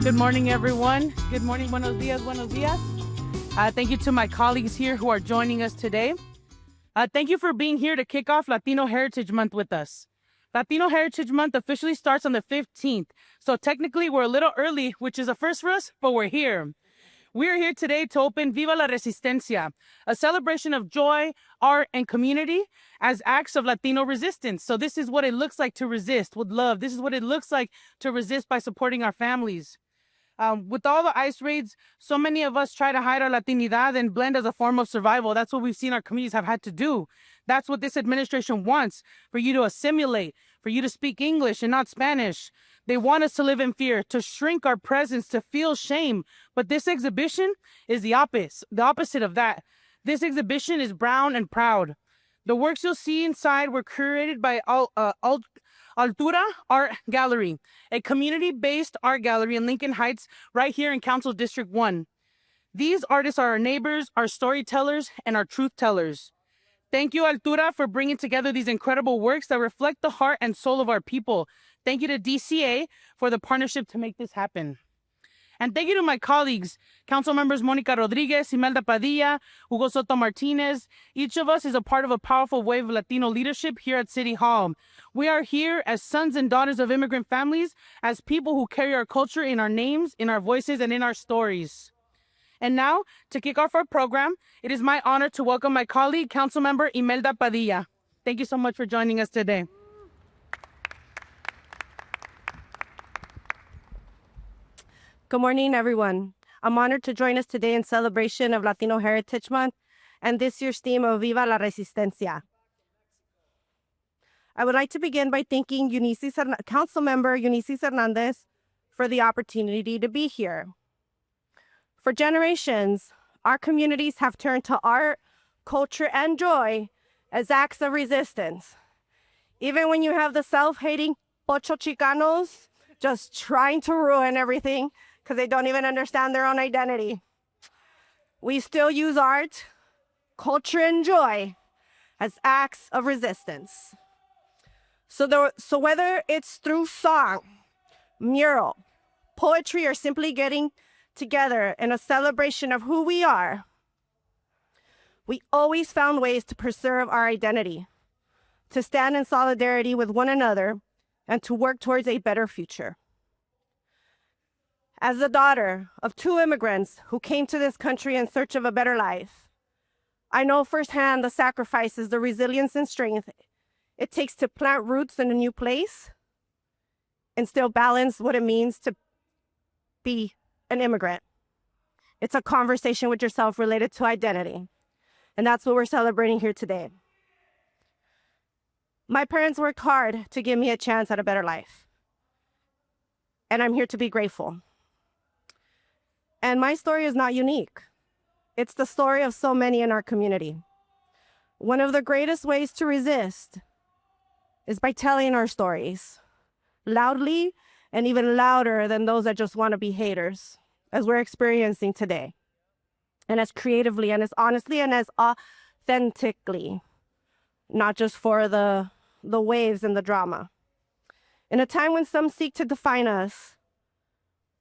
Good morning, everyone. Good morning, buenos dias, buenos dias. Thank you to my colleagues here who are joining us today. Thank you for being here to kick off Latino Heritage Month with us. Latino Heritage Month officially starts on the 15th, so technically we're a little early, which is a first for us, but we're here. We're here today to open Viva la Resistencia, a celebration of joy, art, and community as acts of Latino resistance. So this is what it looks like to resist with love. This is what it looks like to resist by supporting our families. With all the ICE raids, so many of us try to hide our Latinidad and blend as a form of survival. That's what we've seen our communities have had to do. That's what this administration wants, for you to assimilate, for you to speak English and not Spanish. They want us to live in fear, to shrink our presence, to feel shame. But this exhibition is the opposite of that. This exhibition is brown and proud. The works you'll see inside were curated by Altura Art Gallery, a community-based art gallery in Lincoln Heights, right here in Council District 1. These artists are our neighbors, our storytellers, and our truth tellers. Thank you, Altura, for bringing together these incredible works that reflect the heart and soul of our people. Thank you to DCA for the partnership to make this happen. And thank you to my colleagues, Councilmembers Mónica Rodriguez, Imelda Padilla, Hugo Soto-Martínez. Each of us is a part of a powerful wave of Latino leadership here at City Hall. We are here as sons and daughters of immigrant families, as people who carry our culture in our names, in our voices, and in our stories. And now, to kick off our program, it is my honor to welcome my colleague, Councilmember Imelda Padilla. Thank you so much for joining us today. Good morning, everyone. I'm honored to join us today in celebration of Latino Heritage Month and this year's theme of Viva la Resistencia. I would like to begin by thanking Councilmember Eunisses Hernandez for the opportunity to be here. For generations, our communities have turned to art, culture, and joy as acts of resistance. Even when you have the self-hating Pocho Chicanos just trying to ruin everything because they don't even understand their own identity, we still use art, culture, and joy as acts of resistance. So whether it's through song, mural, poetry, or simply getting together in a celebration of who we are, we always found ways to preserve our identity, to stand in solidarity with one another, and to work towards a better future. As the daughter of two immigrants who came to this country in search of a better life, I know firsthand the sacrifices, the resilience, and strength it takes to plant roots in a new place and still balance what it means to be an immigrant. It's a conversation with yourself related to identity. And that's what we're celebrating here today. My parents worked hard to give me a chance at a better life. And I'm here to be grateful. And my story is not unique. It's the story of so many in our community. One of the greatest ways to resist is by telling our stories loudly and even louder than those that just want to be haters, as we're experiencing today, and as creatively and as honestly and as authentically, not just for the waves and the drama. In a time when some seek to define us,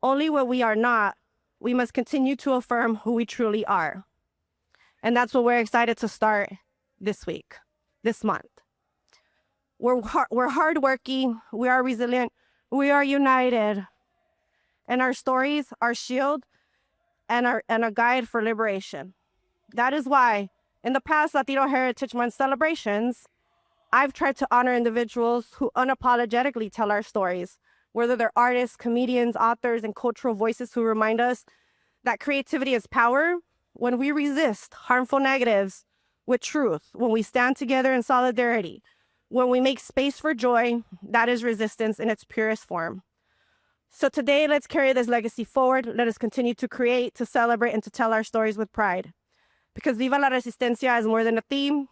only what we are not, we must continue to affirm who we truly are. And that's what we're excited to start this week, this month. We're hardworking, we are resilient, we are united, and our stories are shield and a guide for liberation. That is why, in the past Latino Heritage Month celebrations, I've tried to honor individuals who unapologetically tell our stories, whether they're artists, comedians, authors, and cultural voices who remind us that creativity is power when we resist harmful negatives with truth, when we stand together in solidarity, when we make space for joy. That is resistance in its purest form. So today, let's carry this legacy forward. Let us continue to create, to celebrate, and to tell our stories with pride. Because Viva la Resistencia is more than a theme.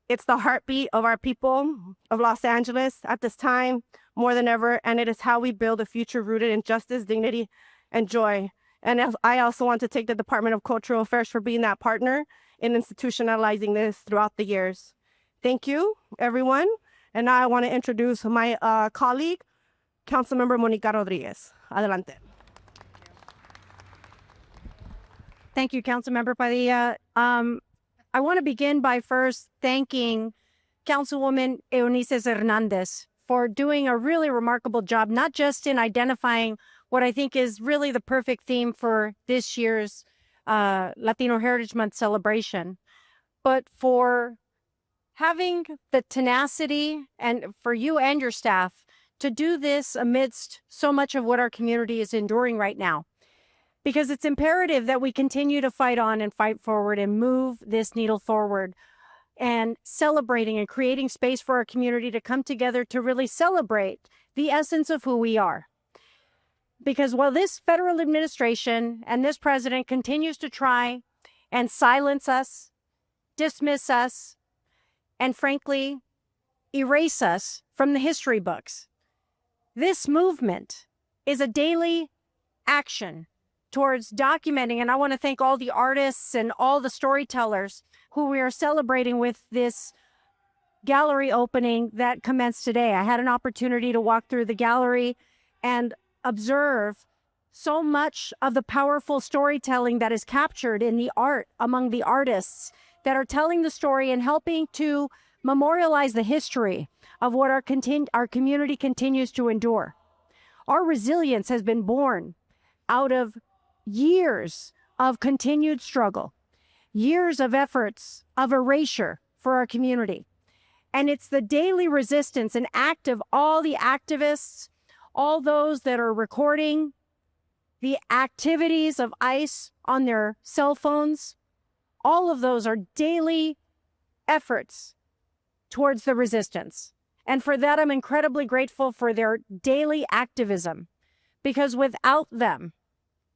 It's the heartbeat of our people of Los Angeles at this time, more than ever, and it is how we build a future rooted in justice, dignity, and joy. And I also want to thank the Department of Cultural Affairs for being that partner in institutionalizing this throughout the years. Thank you, everyone. And now I want to introduce my colleague, Councilmember Mónica Rodriguez. Adelante. Thank you, Councilmember Padilla. I want to begin by first thanking Councilwoman Eunisses Hernandez for doing a really remarkable job, not just in identifying what I think is really the perfect theme for this year's Latino Heritage Month celebration, but for having the tenacity and for you and your staff to do this amidst so much of what our community is enduring right now. Because it's imperative that we continue to fight on and fight forward and move this needle forward and celebrating and creating space for our community to come together to really celebrate the essence of who we are. Because while this federal administration and this president continues to try and silence us, dismiss us, and frankly, erase us from the history books, this movement is a daily action towards documenting, and I want to thank all the artists and all the storytellers who we are celebrating with this gallery opening that commenced today. I had an opportunity to walk through the gallery and observe so much of the powerful storytelling that is captured in the art among the artists that are telling the story and helping to memorialize the history of what our community continues to endure. Our resilience has been born out of years of continued struggle, years of efforts of erasure for our community. And it's the daily resistance and act of all the activists, all those that are recording the activities of ICE on their cell phones. All of those are daily efforts towards the resistance. And for that, I'm incredibly grateful for their daily activism, because without them,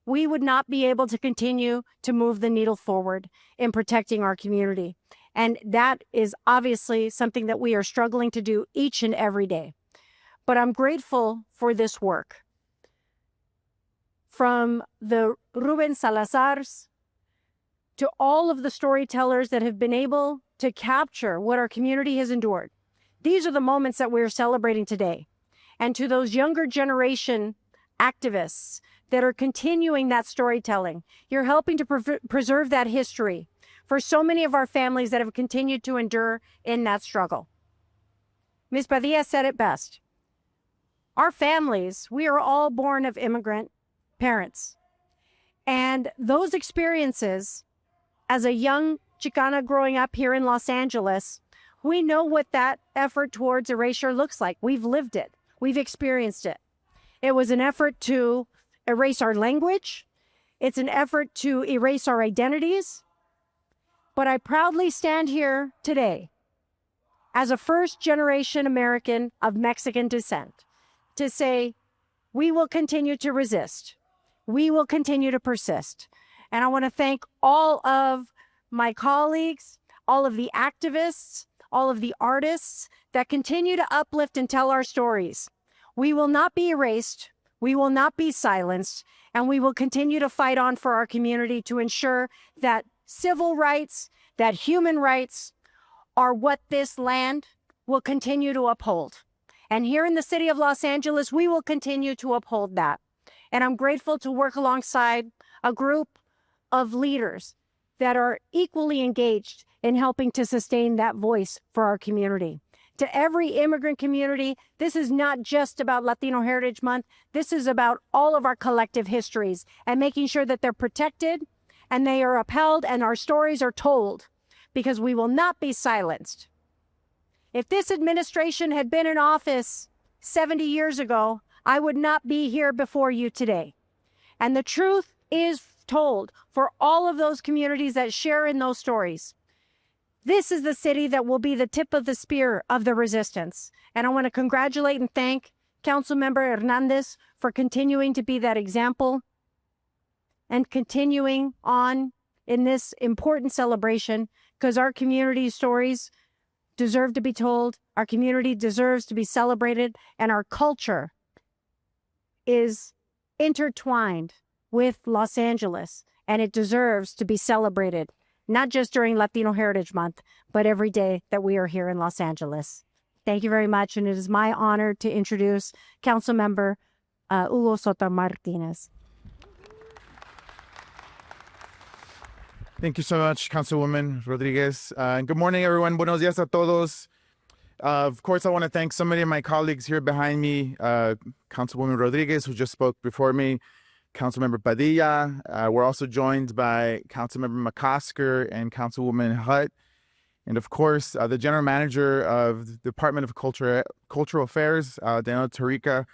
we would not be able to continue to move the needle forward in protecting our community. And that is obviously something that we are struggling to do each and every day. But I'm grateful for this work. From the Ruben Salazars to all of the storytellers that have been able to capture what our community has endured. These are the moments that we're celebrating today. And to those younger generation activists that are continuing that storytelling, you're helping to preserve that history for so many of our families that have continued to endure in that struggle. Ms. Padilla said it best. Our families, we are all born of immigrant parents. And those experiences, as a young Chicana growing up here in Los Angeles, we know what that effort towards erasure looks like. We've lived it. We've experienced it. It was an effort to erase our language. It's an effort to erase our identities. But I proudly stand here today as a first-generation American of Mexican descent to say, we will continue to resist. We will continue to persist. And I want to thank all of my colleagues, all of the activists, all of the artists that continue to uplift and tell our stories. We will not be erased. We will not be silenced. And we will continue to fight on for our community to ensure that civil rights, that human rights are what this land will continue to uphold. And here in the city of Los Angeles, we will continue to uphold that. And I'm grateful to work alongside a group of leaders that are equally engaged in helping to sustain that voice for our community. To every immigrant community, this is not just about Latino Heritage Month. This is about all of our collective histories and making sure that they're protected and they are upheld and our stories are told, because we will not be silenced. If this administration had been in office 70 years ago, I would not be here before you today. And the truth is told for all of those communities that share in those stories. This is the city that will be the tip of the spear of the resistance. And I want to congratulate and thank Councilmember Hernandez for continuing to be that example and continuing on in this important celebration, because our community stories deserve to be told, our community deserves to be celebrated, and our culture is intertwined with Los Angeles, and it deserves to be celebrated, not just during Latino Heritage Month, but every day that we are here in Los Angeles. Thank you very much, and it is my honor to introduce Councilmember Hugo Soto-Martínez. Thank you so much, Councilwoman Rodriguez. And good morning, everyone. Buenos días a todos. Of course, I want to thank so many of my colleagues here behind me, Councilwoman Rodriguez, who just spoke before me, Councilmember Padilla. We're also joined by Councilmember McCosker and Councilwoman Hutt. And of course, the General Manager of the Department of Cultural Affairs, Daniel Tarica.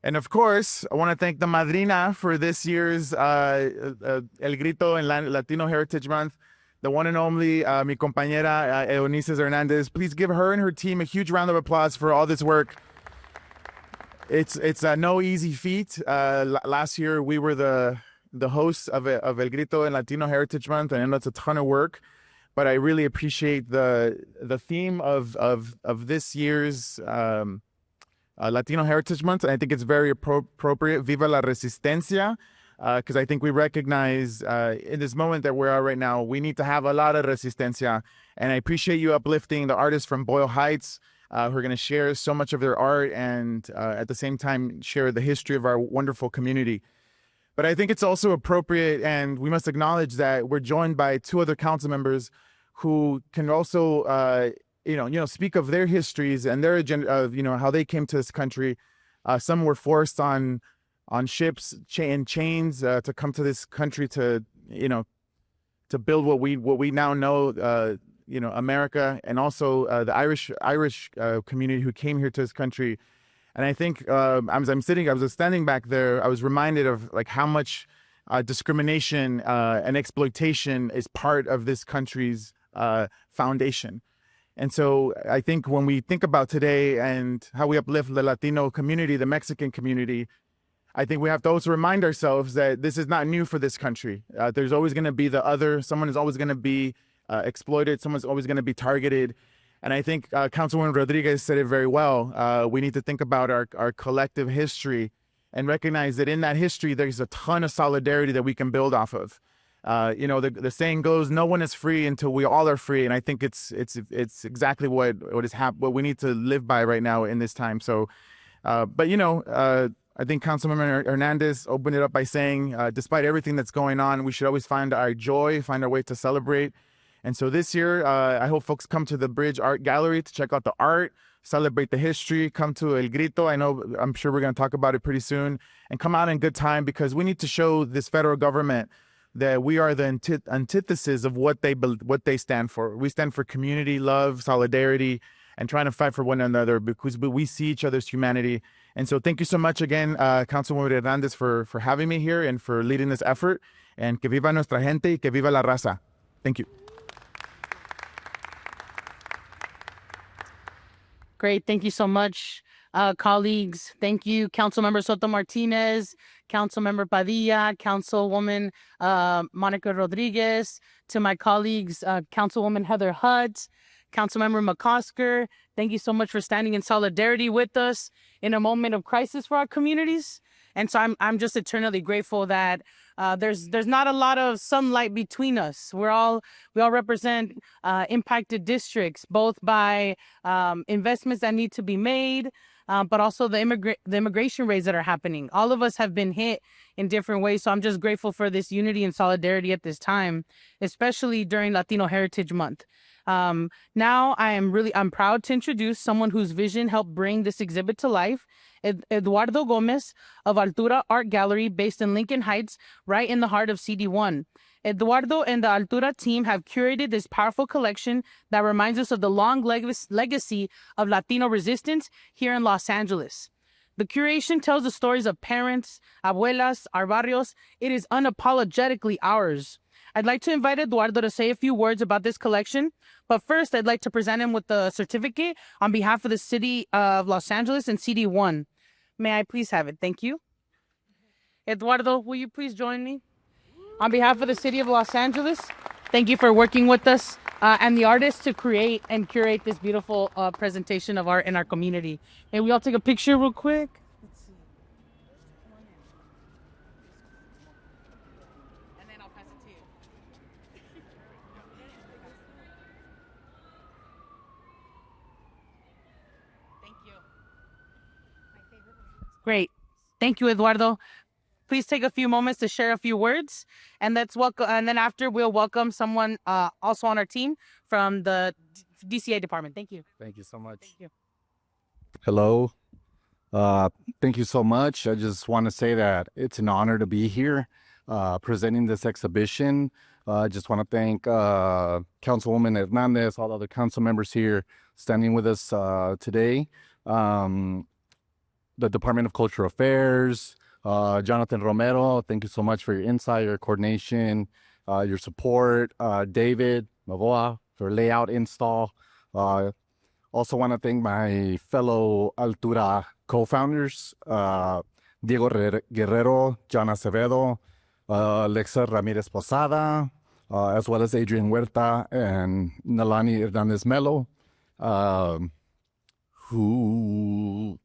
And of course, I want to thank the Madrina for this year's El Grito en Latino Heritage Month, the one and only mi compañera Eunisses Hernandez. Please give her and her team a huge round of applause for all this work. It's no easy feat. Last year, we were the hosts of El Grito en Latino Heritage Month, and I know it's a ton of work, but I really appreciate the theme of this year's Latino Heritage Month, and I think it's very appropriate. Viva la Resistencia, because I think we recognize in this moment that we're at right now, we need to have a lot of resistencia. And I appreciate you uplifting the artists from Boyle Heights who are going to share so much of their art and at the same time share the history of our wonderful community. But I think it's also appropriate, and we must acknowledge that we're joined by two other council members who can also speak of their histories and their agenda of, how they came to this country. Some were forced on ships and chains to come to this country to build what we now know, America, and also the Irish community who came here to this country. And I think I was standing back there, I was reminded of like how much discrimination and exploitation is part of this country's foundation. And so I think when we think about today and how we uplift the Latino community, the Mexican community, I think we have to also remind ourselves that this is not new for this country. There's always going to be the other. Someone is always going to be exploited. Someone's always going to be targeted. And I think Councilwoman Rodriguez said it very well. We need to think about our collective history and recognize that in that history, there's a ton of solidarity that we can build off of. The saying goes, no one is free until we all are free. And I think it's exactly what we need to live by right now in this time. So, I think Councilmember Hernandez opened it up by saying, despite everything that's going on, we should always find our joy, find our way to celebrate. And so this year, I hope folks come to the Bridge Art Gallery to check out the art, celebrate the history, come to El Grito. I'm sure we're going to talk about it pretty soon, and come out in good time, because we need to show this federal government that we are the antithesis of what they stand for. We stand for community, love, solidarity, and trying to fight for one another because we see each other's humanity. And so thank you so much again, Councilwoman Hernandez, for having me here and for leading this effort. And que viva nuestra gente y que viva la raza. Thank you. Great. Thank you so much, colleagues. Thank you, Councilmember Soto-Martínez, Councilmember Padilla, Councilwoman Monica Rodriguez, to my colleagues, Councilwoman Heather Hutt, Councilmember McCosker. Thank you so much for standing in solidarity with us in a moment of crisis for our communities. And so I'm just eternally grateful that there's not a lot of sunlight between us. We all represent impacted districts, both by investments that need to be made, but also the immigration rates that are happening. All of us have been hit in different ways. So I'm just grateful for this unity and solidarity at this time, especially during Latino Heritage Month. Now I'm proud to introduce someone whose vision helped bring this exhibit to life, Eduardo Gomez of Altura Art Gallery, based in Lincoln Heights, right in the heart of CD1. Eduardo and the Altura team have curated this powerful collection that reminds us of the long legacy of Latino resistance here in Los Angeles. The curation tells the stories of parents, abuelas, our barrios. It is unapologetically ours. I'd like to invite Eduardo to say a few words about this collection, but first I'd like to present him with the certificate on behalf of the City of Los Angeles and CD1. May I please have it? Thank you. Eduardo, will you please join me? On behalf of the City of Los Angeles, thank you for working with us and the artists to create and curate this beautiful presentation of art in our community. May we all take a picture real quick? Let's see. Come on in. And then I'll pass it to you. Thank you. Great. Thank you, Eduardo. please take a few moments to share a few words, and let's welcome. And then after, we'll welcome someone also on our team from the DCA department. Thank you. Thank you so much. Thank you. Hello. Thank you so much. I just want to say that it's an honor to be here presenting this exhibition. I just want to thank Councilwoman Hernandez, all the other council members here standing with us today. The Department of Cultural Affairs, Jonathan Romero, thank you so much for your insight, your coordination, your support. David Mavoa for layout install. Also want to thank my fellow Altura co-founders, Diego Guerrero, John Acevedo, Lexa Ramirez Posada, as well as Adrian Huerta and Nalani Hernandez Melo, who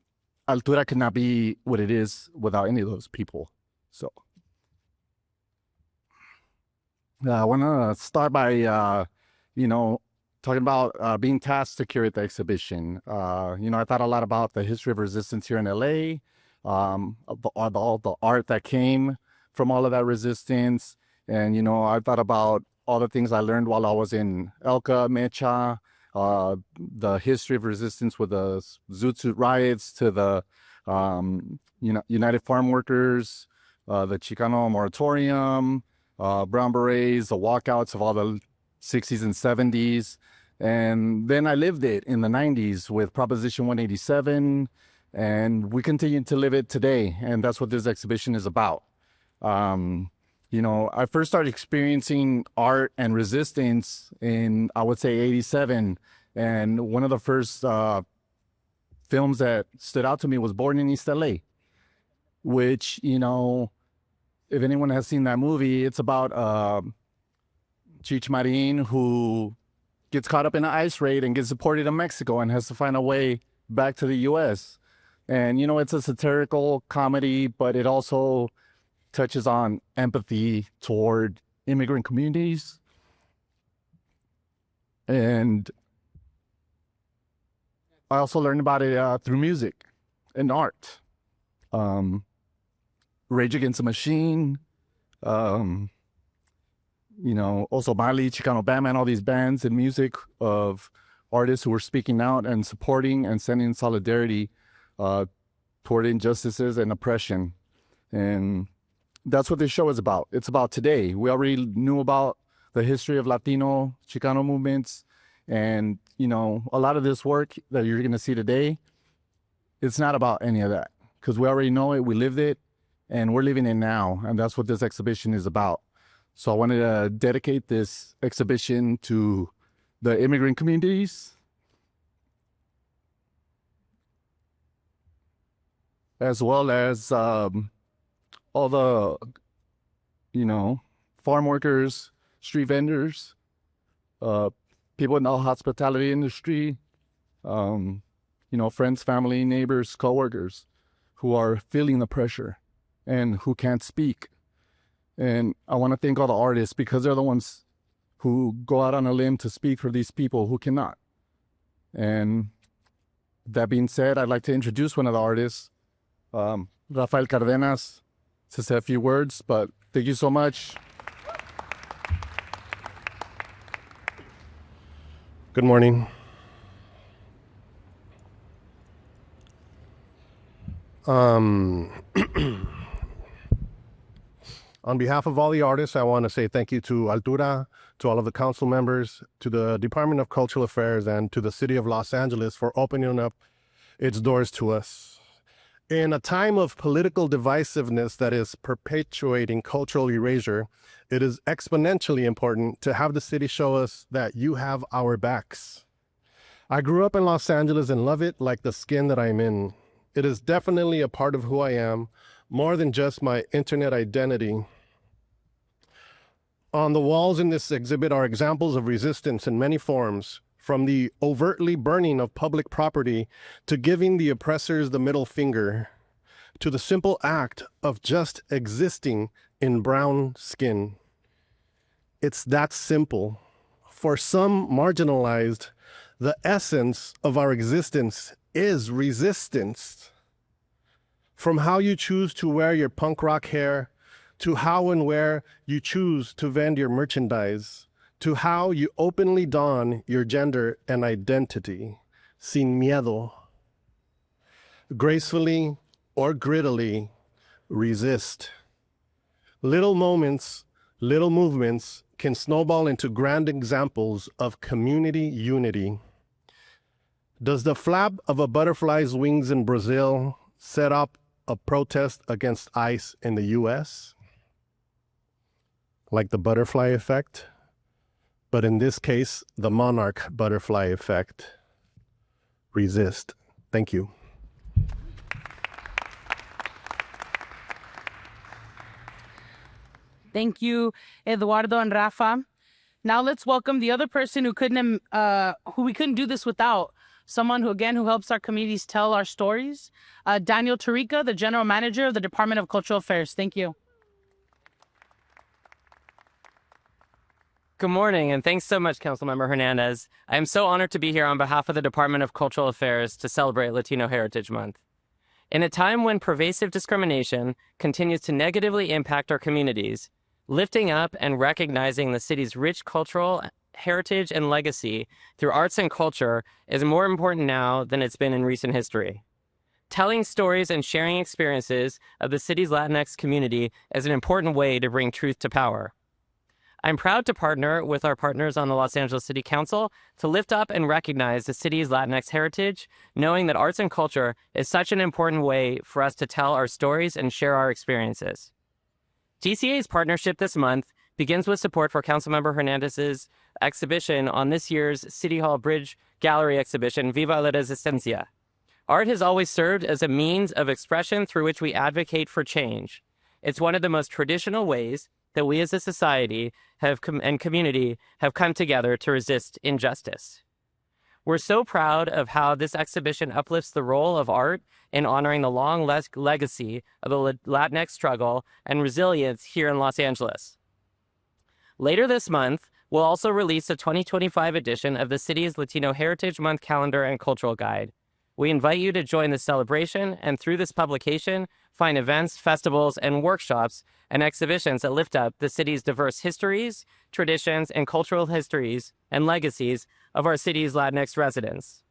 Altura cannot be what it is without any of those people. So I want to start by, talking about being tasked to curate the exhibition. I thought a lot about the history of resistance here in LA, all the art that came from all of that resistance. And, I thought about all the things I learned while I was in Elka, Mecha, the history of resistance with the Zoot Suit riots to the United Farm Workers, the Chicano moratorium, Brown Berets, the walkouts of all the 60s and 70s. And then I lived it in the 90s with Proposition 187, and we continue to live it today. And that's what this exhibition is about. I first started experiencing art and resistance in, I would say, 87. And one of the first films that stood out to me was Born in East LA, which, if anyone has seen that movie, it's about Cheech Marin, who gets caught up in an ICE raid and gets deported to Mexico and has to find a way back to the U.S. And, it's a satirical comedy, but it also touches on empathy toward immigrant communities. And I also learned about it through music and art. Rage Against the Machine, also Mali, Chicano Batman, all these bands and music of artists who were speaking out and supporting and sending solidarity toward injustices and oppression. And that's what this show is about. It's about today. We already knew about the history of Latino, Chicano movements. And, a lot of this work that you're going to see today, it's not about any of that because we already know it. We lived it and we're living it now. And that's what this exhibition is about. So I wanted to dedicate this exhibition to the immigrant communities, as well as all the, farm workers, street vendors, people in the hospitality industry, friends, family, neighbors, coworkers who are feeling the pressure and who can't speak. And I want to thank all the artists because they're the ones who go out on a limb to speak for these people who cannot. And that being said, I'd like to introduce one of the artists, Rafael Cardenas, to say a few words, but thank you so much. Good morning. On behalf of all the artists, I want to say thank you to Altura, to all of the council members, to the Department of Cultural Affairs, and to the City of Los Angeles for opening up its doors to us. In a time of political divisiveness that is perpetuating cultural erasure, it is exponentially important to have the city show us that you have our backs. I grew up in Los Angeles and love it like the skin that I'm in. It is definitely a part of who I am, more than just my internet identity. On the walls in this exhibit are examples of resistance in many forms, from the overtly burning of public property to giving the oppressors the middle finger, to the simple act of just existing in brown skin. It's that simple. For some marginalized, the essence of our existence is resistance. From how you choose to wear your punk rock hair, to how and where you choose to vend your merchandise, to how you openly don your gender and identity, sin miedo. Gracefully or grittily, resist. Little moments, little movements can snowball into grand examples of community unity. Does the flap of a butterfly's wings in Brazil set up a protest against ICE in the US? Like the butterfly effect? But in this case, the monarch butterfly effect. Resist. Thank you. Thank you, Eduardo and Rafa. Now let's welcome the other person who we couldn't do this without. Someone who helps our communities tell our stories. Daniel Tarica, the General Manager of the Department of Cultural Affairs. Thank you. Good morning, and thanks so much, Councilmember Hernandez. I am so honored to be here on behalf of the Department of Cultural Affairs to celebrate Latino Heritage Month. In a time when pervasive discrimination continues to negatively impact our communities, lifting up and recognizing the city's rich cultural heritage and legacy through arts and culture is more important now than it's been in recent history. Telling stories and sharing experiences of the city's Latinx community is an important way to bring truth to power. I'm proud to partner with our partners on the Los Angeles City Council to lift up and recognize the city's Latinx heritage, knowing that arts and culture is such an important way for us to tell our stories and share our experiences. GCA's partnership this month begins with support for Councilmember Hernandez's exhibition on this year's City Hall Bridge Gallery exhibition, Viva la Resistencia. Art has always served as a means of expression through which we advocate for change. It's one of the most traditional ways that we as a society and community have come together to resist injustice. We're so proud of how this exhibition uplifts the role of art in honoring the long legacy of the Latinx struggle and resilience here in Los Angeles. Later this month, we'll also release a 2025 edition of the city's Latino Heritage Month calendar and cultural guide. We invite you to join the celebration and through this publication, find events, festivals, and workshops and exhibitions that lift up the city's diverse histories, traditions, and cultural histories and legacies of our city's Latinx residents.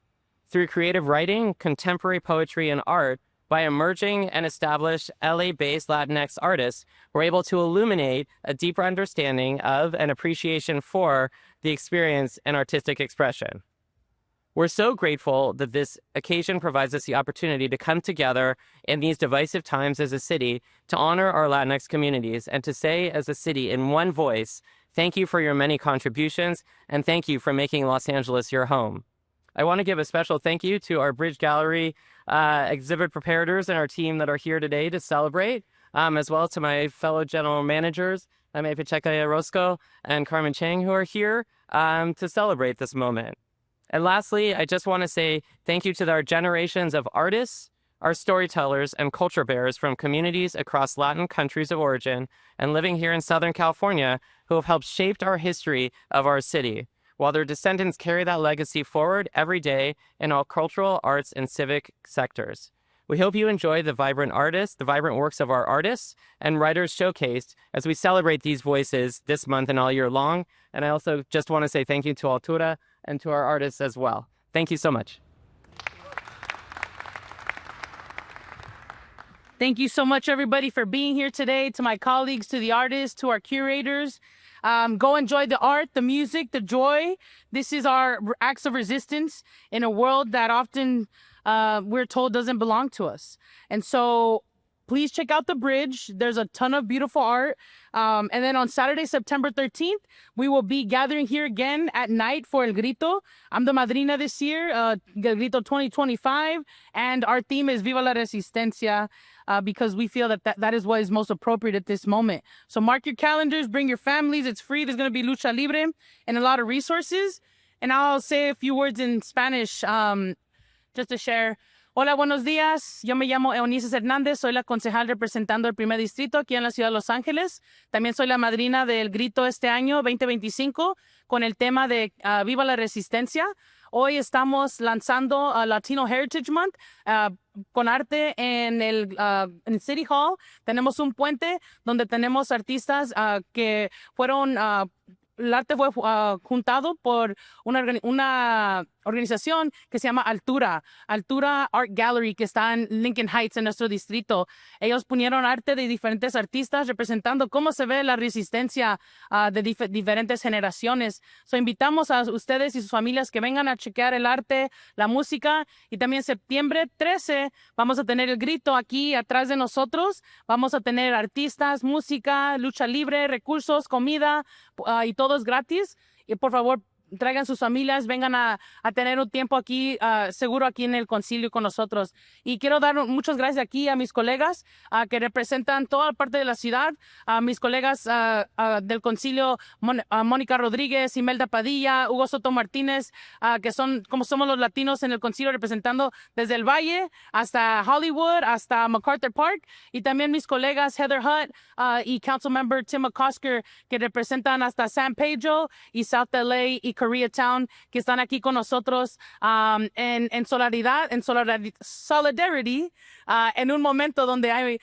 Through creative writing, contemporary poetry, and art, by emerging and established LA-based Latinx artists, we're able to illuminate a deeper understanding of and appreciation for the experience and artistic expression. We're so grateful that this occasion provides us the opportunity to come together in these divisive times as a city to honor our Latinx communities and to say as a city in one voice, thank you for your many contributions and thank you for making Los Angeles your home. I want to give a special thank you to our Bridge Gallery exhibit preparators and our team that are here today to celebrate, as well as to my fellow general managers, Ame Pacheco Orozco and Carmen Chang, who are here to celebrate this moment. And lastly, I just want to say thank you to our generations of artists, our storytellers, and culture bearers from communities across Latin countries of origin and living here in Southern California who have helped shape our history of our city, while their descendants carry that legacy forward every day in all cultural, arts, and civic sectors. We hope you enjoy the vibrant works of our artists and writers showcased as we celebrate these voices this month and all year long. And I also just want to say thank you to Altura and to our artists as well. Thank you so much. Thank you so much, everybody, for being here today. To my colleagues, to the artists, to our curators. Go enjoy the art, the music, the joy. This is our acts of resistance in a world that often we're told doesn't belong to us. And so please check out the bridge. There's a ton of beautiful art. And then on Saturday, September 13th, we will be gathering here again at night for El Grito. I'm the madrina this year, El Grito 2025. And our theme is Viva la Resistencia, because we feel that is what is most appropriate at this moment. So mark your calendars, bring your families. It's free. There's going to be lucha libre and a lot of resources. And I'll say a few words in Spanish just to share. Hola, buenos días. Yo me llamo Eunisses Hernandez. Soy la concejal representando el primer distrito aquí en la ciudad de Los Ángeles. También soy la madrina del Grito este año 2025 con el tema de Viva la Resistencia. Hoy estamos lanzando Latino Heritage Month con arte en City Hall. Tenemos un puente donde tenemos artistas que fueron... el arte fue juntado por una organización que se llama Altura Art Gallery, que está en Lincoln Heights, en nuestro distrito. Ellos pusieron arte de diferentes artistas representando cómo se ve la resistencia de diferentes generaciones. So, invitamos a ustedes y sus familias que vengan a chequear el arte, la música, y también septiembre 13 vamos a tener el grito aquí atrás de nosotros. Vamos a tener artistas, música, lucha libre, recursos, comida, y todo es gratis. Y por favor, traigan sus familias, vengan a tener un tiempo aquí, seguro aquí en el concilio con nosotros. Y quiero dar muchas gracias aquí a mis colegas que representan toda parte de la ciudad, a mis colegas del concilio, Mónica Rodríguez, Imelda Padilla, Hugo Soto-Martínez, que son como somos los latinos en el concilio, representando desde el Valle hasta Hollywood, hasta MacArthur Park, y también mis colegas Heather Hutt y Councilmember Tim McCosker, que representan hasta San Pedro y South LA y Koreatown, que están aquí con nosotros en solidarity, en un momento donde hay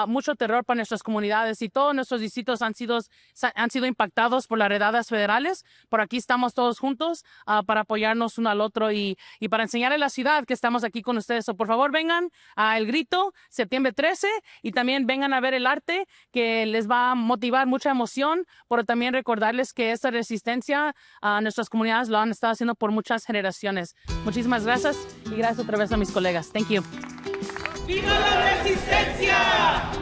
mucho terror para nuestras comunidades, y todos nuestros distritos han sido impactados por las redadas federales. Por aquí estamos todos juntos para apoyarnos uno al otro y para enseñarle a la ciudad que estamos aquí con ustedes. So, por favor, vengan al grito septiembre 13 y también vengan a ver el arte, que les va a motivar mucha emoción, pero también recordarles que esta resistencia nuestras comunidades lo han estado haciendo por muchas generaciones. Muchísimas gracias, y gracias otra vez a mis colegas. Thank you. ¡Viva la resistencia!